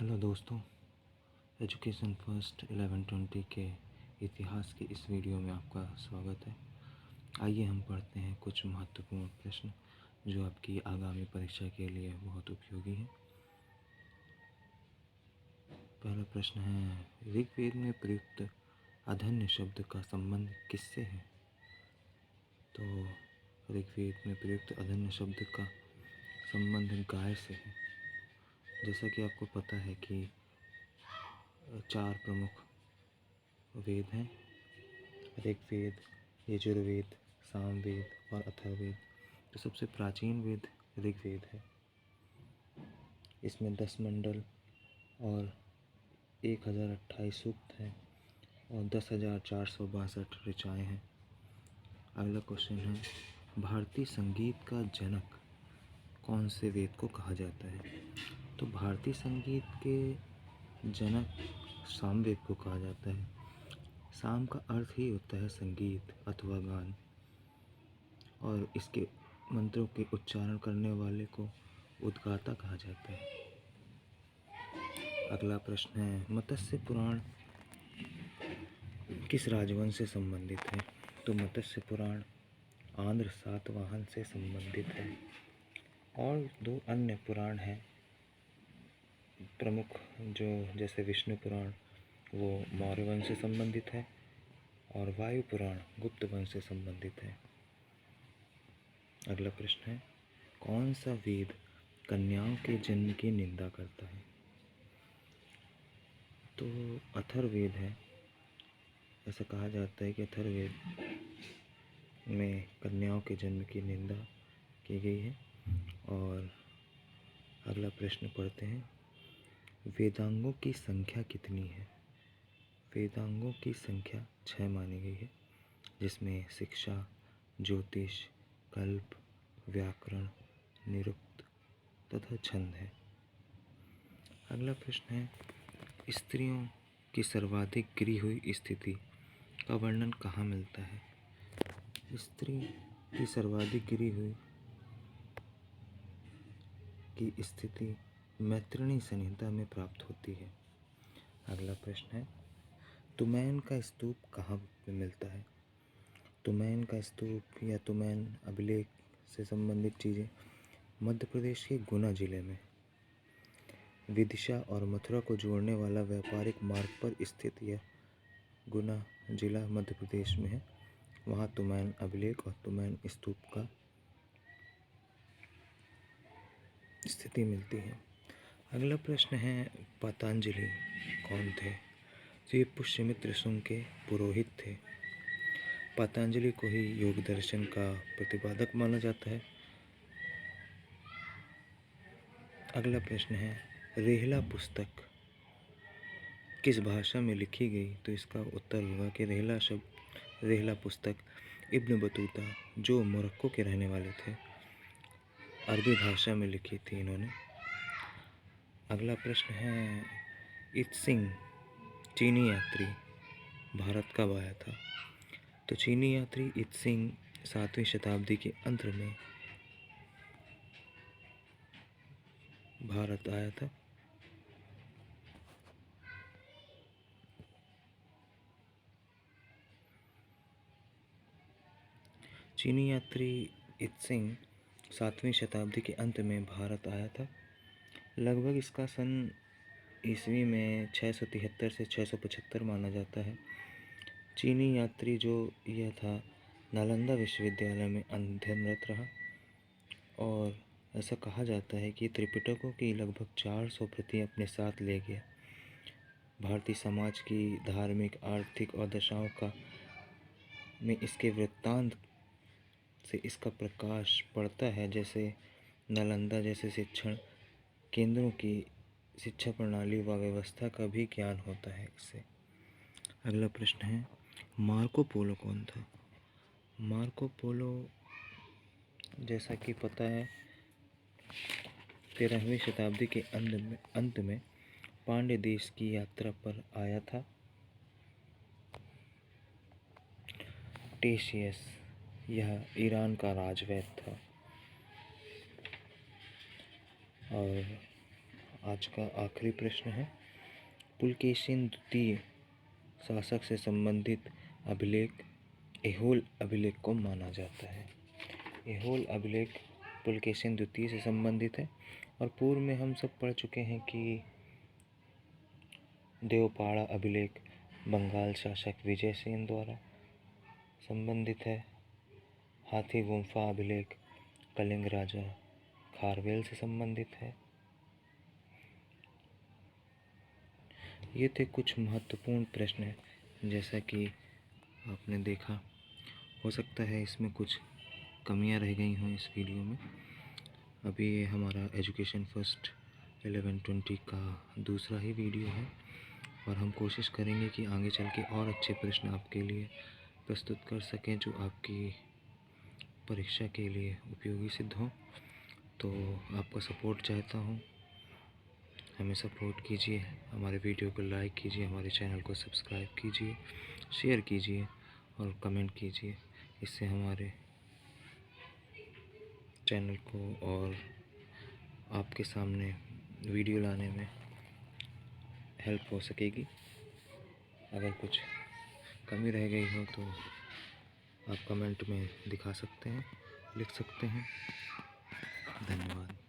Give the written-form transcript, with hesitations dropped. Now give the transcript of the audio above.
Hello दोस्तों, education first 1120 के इतिहास के इस वीडियो में आपका स्वागत है। आइए हम पढ़ते हैं कुछ महत्वपूर्ण प्रश्न जो आपकी आगामी परीक्षा के लिए बहुत उपयोगी हैं। पहला प्रश्न है, ऋग्वेद में प्रयुक्त अधन्य शब्द का संबंध किससे है? तो ऋग्वेद में प्रयुक्त अधन्य शब्द का संबंध गाय से है। जैसा कि आपको पता है कि 4 प्रमुख वेद हैं, ऋग्वेद, यजुर्वेद, सामवेद और अथर्ववेद। तो सबसे प्राचीन वेद ऋग्वेद है। इसमें 10 मंडल और 1028 सूक्त हैं और 10,462 ऋचाएँ हैं। अगला क्वेश्चन है, भारतीय संगीत का जनक कौन से वेद को कहा जाता है? तो भारतीय संगीत के जनक सामवेद को कहा जाता है। साम का अर्थ ही होता है संगीत अथवा गान, और इसके मंत्रों के उच्चारण करने वाले को उद्गाता कहा जाता है। अगला प्रश्न है, मत्स्य पुराण किस राजवंश से संबंधित है? तो मत्स्य पुराण आंध्र सातवाहन से संबंधित है। और 2 अन्य पुराण हैं प्रमुख, जो जैसे विष्णु पुराण वो मौर्य वंश से संबंधित है और वायु पुराण गुप्त वंश से संबंधित है। अगला प्रश्न है, कौन सा वेद कन्याओं के जन्म की निंदा करता है? तो अथर्ववेद है। ऐसा कहा जाता है कि अथर्ववेद में कन्याओं के जन्म की निंदा की गई है। और अगला प्रश्न पढ़ते हैं, वेदांगों की संख्या कितनी है? वेदांगों की संख्या 6 मानी गई है, जिसमें शिक्षा, ज्योतिष, कल्प, व्याकरण, निरुक्त तथा छंद है। अगला प्रश्न है, स्त्रियों की सर्वाधिक गिरी हुई स्थिति का वर्णन कहाँ मिलता है? स्त्री की सर्वाधिक गिरी हुई की स्थिति मैत्रिणी संहिता में प्राप्त होती है। अगला प्रश्न है, तुमैन का स्तूप कहाँ पे मिलता है? तुमैन का स्तूप या तुमैन अभिलेख से संबंधित चीज़ें मध्य प्रदेश के गुना जिले में विदिशा और मथुरा को जोड़ने वाला व्यापारिक मार्ग पर स्थित यह गुना जिला मध्य प्रदेश में है। वहाँ तुमैन अभिलेख और तुमैन स्तूप का स्थिति मिलती है। अगला प्रश्न है, पतंजलि कौन थे? तो ये पुष्यमित्र शुंग के पुरोहित थे। पतंजलि को ही योग दर्शन का प्रतिपादक माना जाता है। अगला प्रश्न है, रेहला पुस्तक किस भाषा में लिखी गई? तो इसका उत्तर होगा कि रेहला पुस्तक इब्न बतूता, जो मोरक्को के रहने वाले थे, अरबी भाषा में लिखी थी इन्होंने। अगला प्रश्न है, इत्सिंग चीनी यात्री भारत कब आया था? तो चीनी यात्री इत्सिंग 7वीं शताब्दी के अंत में भारत आया था। चीनी यात्री इत्सिंग 7वीं शताब्दी के अंत में भारत आया था। लगभग इसका सन ईस्वी में 673 से 675 माना जाता है। चीनी यात्री जो यह था, नालंदा विश्वविद्यालय में अध्ययनरत रहा और ऐसा कहा जाता है कि त्रिपिटकों की लगभग 400 प्रति अपने साथ ले गया। भारतीय समाज की धार्मिक, आर्थिक और दशाओं का में इसके वृत्तांत से इसका प्रकाश पड़ता है। जैसे नालंदा जैसे शिक्षण केंद्रों की शिक्षा प्रणाली व व्यवस्था का भी ज्ञान होता है इससे। अगला प्रश्न है, मार्को पोलो कौन था? मार्को पोलो जैसा कि पता है 13वीं शताब्दी के अंत में पांड्य देश की यात्रा पर आया था। टेशियस यह ईरान का राजवैद्य था। और आज का आखिरी प्रश्न है, पुलकेशिन द्वितीय शासक से संबंधित अभिलेख ऐहोल अभिलेख को माना जाता है। ऐहोल अभिलेख पुलकेशिन द्वितीय से संबंधित है और पूर्व में हम सब पढ़ चुके हैं कि देवपाड़ा अभिलेख बंगाल शासक विजयसेन द्वारा संबंधित है। हाथी गुम्फा अभिलेख कलिंग राजा खारवेल से संबंधित है। ये थे कुछ महत्वपूर्ण प्रश्न, जैसा कि आपने देखा। हो सकता है इसमें कुछ कमियां रह गई हों इस वीडियो में। अभी ये हमारा एजुकेशन फर्स्ट 1120 का दूसरा ही वीडियो है और हम कोशिश करेंगे कि आगे चल के और अच्छे प्रश्न आपके लिए प्रस्तुत कर सकें जो आपकी परीक्षा के लिए उपयोगी सिद्ध हों। तो आपका सपोर्ट चाहता हूँ, हमें सपोर्ट कीजिए, हमारे वीडियो को लाइक कीजिए, हमारे चैनल को सब्सक्राइब कीजिए, शेयर कीजिए और कमेंट कीजिए। इससे हमारे चैनल को और आपके सामने वीडियो लाने में हेल्प हो सकेगी। अगर कुछ कमी रह गई हो तो आप कमेंट में दिखा सकते हैं, लिख सकते हैं। धन्यवाद।